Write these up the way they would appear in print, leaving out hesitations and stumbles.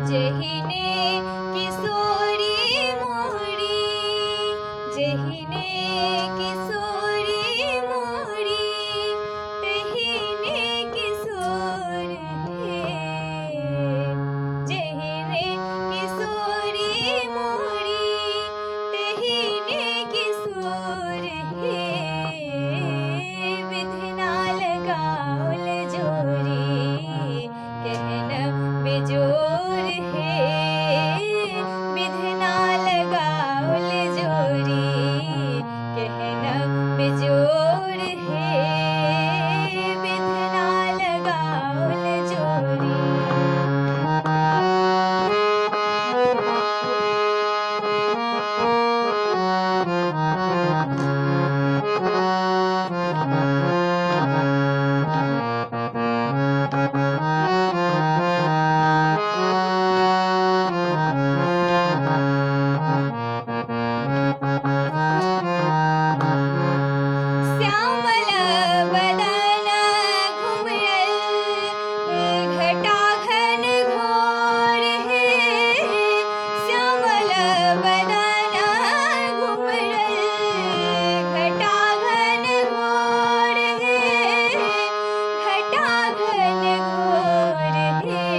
जहिने किशोरी मोरी, जहिने किशोरी मोरी, तहिने किशोर है। जहिने किशोरी मोरी, तहिने किशोर है। विधना लगावल जोरी, कहन बेजोर है। विधना लगावल जोरी, कहन बेजोर है। विधना लगावल जोरी। श्यामल बदन घुमरल, घटा घन घोर है। श्यामल बदन घुमरल, घटा घन घोर है। घटा घन घोर है।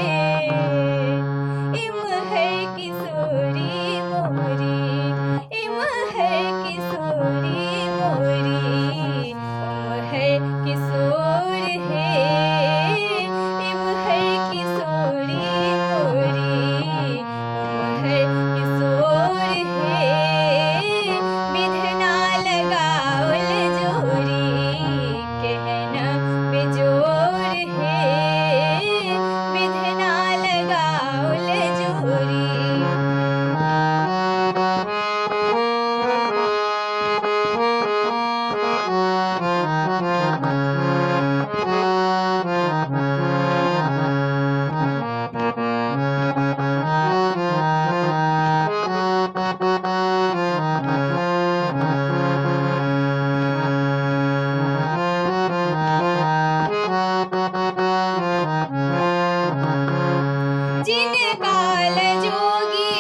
इमहर किशोरी मोरी, इमहर किशोरी मोरी, उमहर किशोर है। इमहर किशोरी मोरी, उमहर किशोर है। विधना लगावल जोरी, कहन बेजोर है। विधना लगावल जोरी। जिन काल जोगी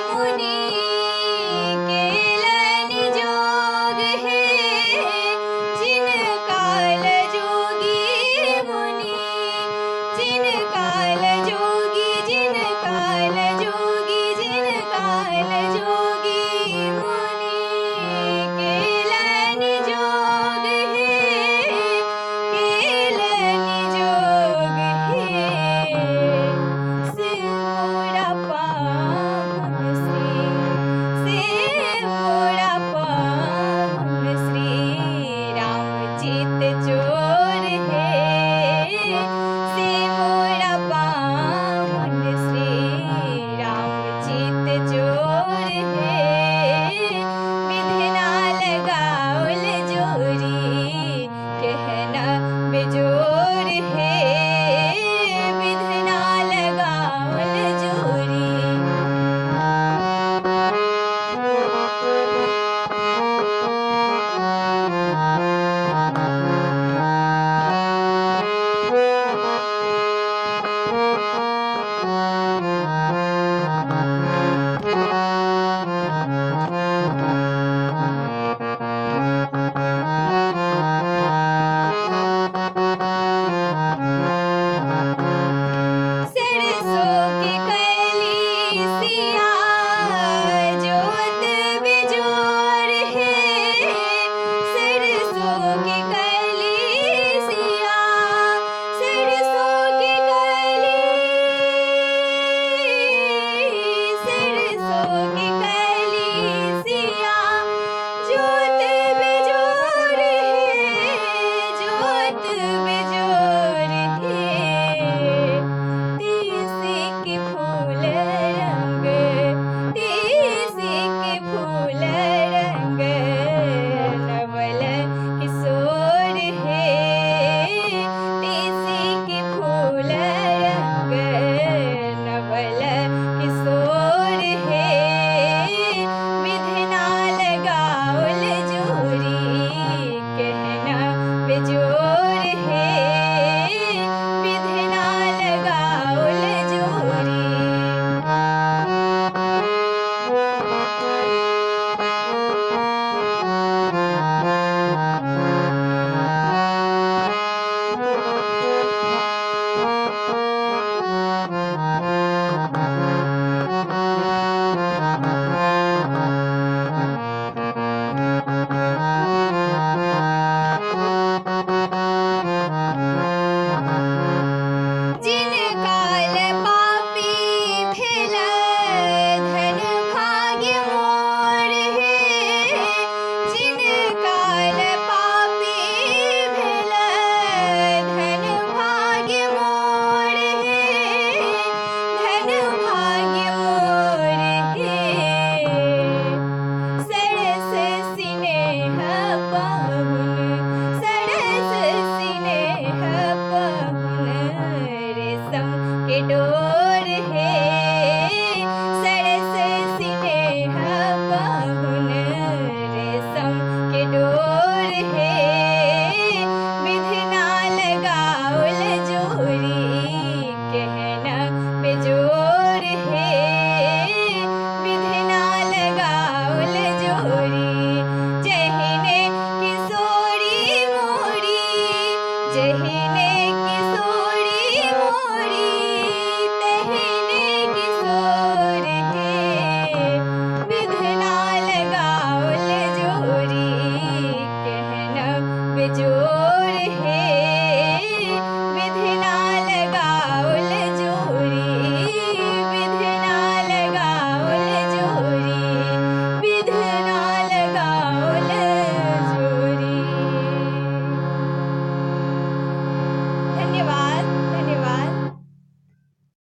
मुनि, केलन जोग है। जिन काल जोगी मुनि, जिन काल जोगी, जिन काल जोगी, जिन काल जोगी मुनि, केलन जोग है। केलन जोग है। से मोरा पाहुन श्री, से मोरा पाहुन श्री रामचित चोर है। से मोरा पाहुन श्री रामचित चोर है। विधना लगावल जोरी, कहना बेजोर है। विधना लगावल जोरी। सरसों की कली सिया, जोत बेजोर है। सरसों की कली सिया, सरसों की कली जिन काल पापी भेल धन भाग्य मोर हे जिन काल पापी भेल धन भाग्य मोर हे धन भाग्य मोर हे सरस स्नेह पाहुन सरस स्नेह पाहुन रेशम के डोर